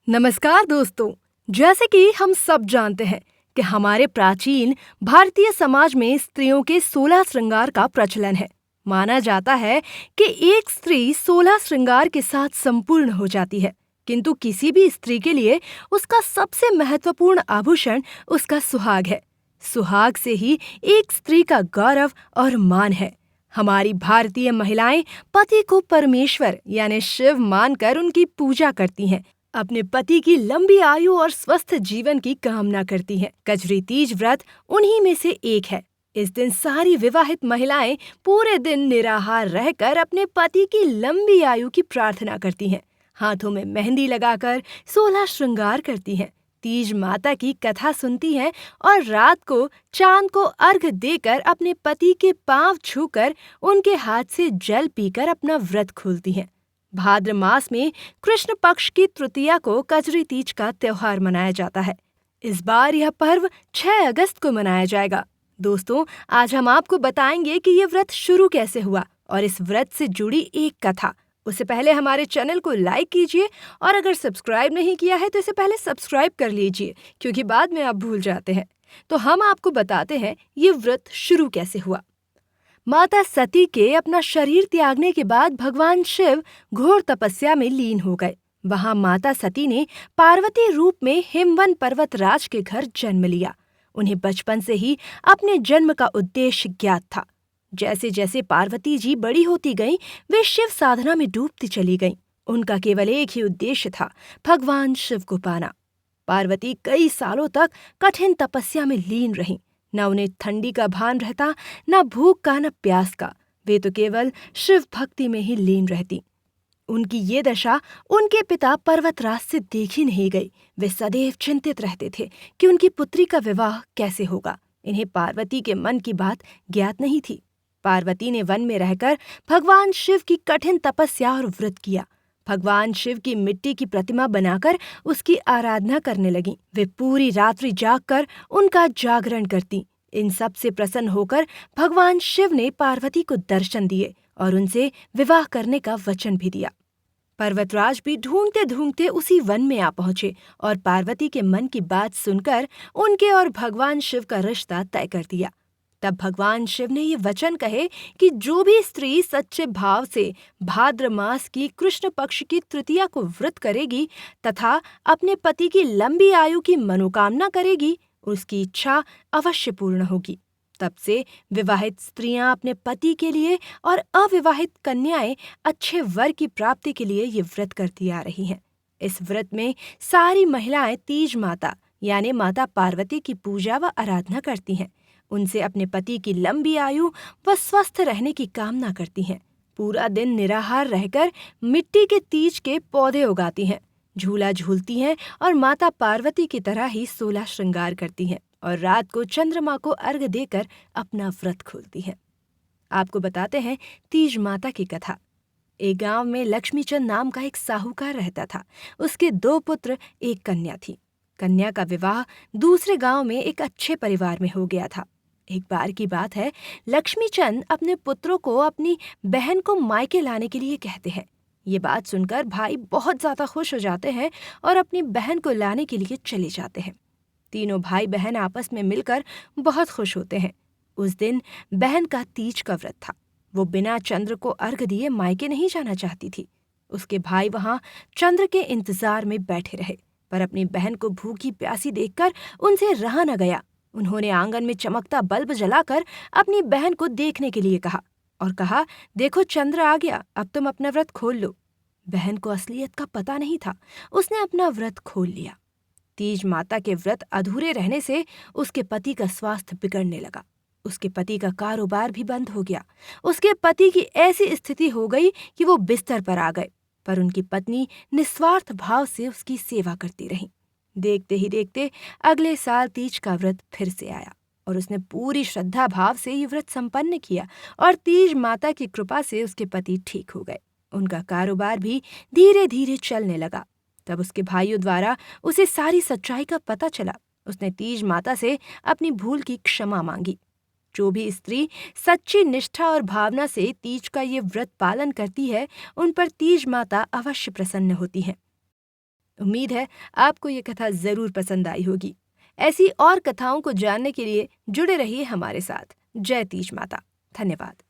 नमस्कार दोस्तों। जैसे कि हम सब जानते हैं कि हमारे प्राचीन भारतीय समाज में स्त्रियों के 16 श्रृंगार का प्रचलन है। माना जाता है कि एक स्त्री 16 श्रृंगार के साथ संपूर्ण हो जाती है, किंतु किसी भी स्त्री के लिए उसका सबसे महत्वपूर्ण आभूषण उसका सुहाग है। सुहाग से ही एक स्त्री का गौरव और मान है। हमारी भारतीय महिलाएं पति को परमेश्वर यानी शिव मानकर उनकी पूजा करती हैं, अपने पति की लंबी आयु और स्वस्थ जीवन की कामना करती हैं। कजरी तीज व्रत उन्हीं में से एक है। इस दिन सारी विवाहित महिलाएं पूरे दिन निराहार रहकर अपने पति की लंबी आयु की प्रार्थना करती हैं। हाथों में मेहंदी लगाकर 16 श्रृंगार करती हैं। तीज माता की कथा सुनती हैं और रात को चांद को अर्घ देकर अपने पति के पांव छूकर उनके हाथ से जल पीकर अपना व्रत खोलती हैं। भाद्र मास में कृष्ण पक्ष की तृतीया को कजरी तीज का त्योहार मनाया जाता है। इस बार यह पर्व 6 अगस्त को मनाया जाएगा। दोस्तों, आज हम आपको बताएंगे कि ये व्रत शुरू कैसे हुआ और इस व्रत से जुड़ी एक कथा। उससे पहले हमारे चैनल को लाइक कीजिए और अगर सब्सक्राइब नहीं किया है तो इसे पहले सब्सक्राइब कर लीजिए, क्योंकि बाद में आप भूल जाते हैं। तो हम आपको बताते हैं ये व्रत शुरू कैसे हुआ। माता सती के अपना शरीर त्यागने के बाद भगवान शिव घोर तपस्या में लीन हो गए। वहां माता सती ने पार्वती रूप में हिमवन पर्वतराज के घर जन्म लिया। उन्हें बचपन से ही अपने जन्म का उद्देश्य ज्ञात था। जैसे जैसे पार्वती जी बड़ी होती गईं, वे शिव साधना में डूबती चली गईं। उनका केवल एक ही उद्देश्य था, भगवान शिव को पाना। पार्वती कई सालों तक कठिन तपस्या में लीन रहीं। न उन्हें ठंडी का भान रहता, न भूख का, न प्यास का। वे तो केवल शिव भक्ति में ही लीन रहती। उनकी ये दशा उनके पिता पर्वतराज से देखी नहीं गई। वे सदैव चिंतित रहते थे कि उनकी पुत्री का विवाह कैसे होगा। इन्हें पार्वती के मन की बात ज्ञात नहीं थी। पार्वती ने वन में रहकर भगवान शिव की कठिन तपस्या और व्रत किया। भगवान शिव की मिट्टी की प्रतिमा बनाकर उसकी आराधना करने लगीं। वे पूरी रात्रि जागकर उनका जागरण करती। इन सब से प्रसन्न होकर भगवान शिव ने पार्वती को दर्शन दिए और उनसे विवाह करने का वचन भी दिया। पर्वतराज भी ढूंढते ढूंढते उसी वन में आ पहुंचे और पार्वती के मन की बात सुनकर उनके और भगवान शिव का रिश्ता तय कर दिया। तब भगवान शिव ने ये वचन कहे कि जो भी स्त्री सच्चे भाव से भाद्र मास की कृष्ण पक्ष की तृतीया को व्रत करेगी तथा अपने पति की लंबी आयु की मनोकामना करेगी, उसकी इच्छा अवश्य पूर्ण होगी। तब से विवाहित स्त्रियां अपने पति के लिए और अविवाहित कन्याएं अच्छे वर की प्राप्ति के लिए ये व्रत करती आ रही हैं। इस व्रत में सारी महिलाएं तीज माता यानी माता पार्वती की पूजा व आराधना करती हैं। उनसे अपने पति की लंबी आयु व स्वस्थ रहने की कामना करती हैं। पूरा दिन निराहार रहकर मिट्टी के तीज के पौधे उगाती हैं, झूला झूलती हैं और माता पार्वती की तरह ही 16 श्रृंगार करती हैं और रात को चंद्रमा को अर्घ देकर अपना व्रत खोलती हैं। आपको बताते हैं तीज माता की कथा। एक गांव में लक्ष्मीचंद नाम का एक साहूकार रहता था। उसके 2 पुत्र, एक कन्या थी। कन्या का विवाह दूसरे गांव में एक अच्छे परिवार में हो गया था। एक बार की बात है, लक्ष्मीचंद अपने पुत्रों को अपनी बहन को मायके लाने के लिए कहते हैं। ये बात सुनकर भाई बहुत ज्यादा खुश हो जाते हैं और अपनी बहन को लाने के लिए चले जाते हैं। तीनों भाई बहन आपस में मिलकर बहुत खुश होते हैं। उस दिन बहन का तीज का व्रत था। वो बिना चंद्र को अर्घ दिए मायके नहीं जाना चाहती थी। उसके भाई वहां चंद्र के इंतजार में बैठे रहे, पर अपनी बहन को भूखी प्यासी देखकर उनसे रहा न गया। उन्होंने आंगन में चमकता बल्ब जलाकर अपनी बहन को देखने के लिए कहा और कहा, देखो चंद्र आ गया, अब तुम अपना व्रत खोल लो। बहन को असलियत का पता नहीं था। उसने अपना व्रत खोल लिया। तीज माता के व्रत अधूरे रहने से उसके पति का स्वास्थ्य बिगड़ने लगा। उसके पति का कारोबार भी बंद हो गया। उसके पति की ऐसी स्थिति हो गई कि वो बिस्तर पर आ गए, पर उनकी पत्नी निस्वार्थ भाव से उसकी सेवा करती रही। देखते ही देखते अगले साल तीज का व्रत फिर से आया और उसने पूरी श्रद्धा भाव से ये व्रत संपन्न किया और तीज माता की कृपा से उसके पति ठीक हो गए। उनका कारोबार भी धीरे धीरे चलने लगा। तब उसके भाइयों द्वारा उसे सारी सच्चाई का पता चला। उसने तीज माता से अपनी भूल की क्षमा मांगी। जो भी स्त्री सच्ची निष्ठा और भावना से तीज का ये व्रत पालन करती है, उन पर तीज माता अवश्य प्रसन्न होती है। उम्मीद है आपको ये कथा जरूर पसंद आई होगी। ऐसी और कथाओं को जानने के लिए जुड़े रहिए हमारे साथ। जय तीज माता। धन्यवाद।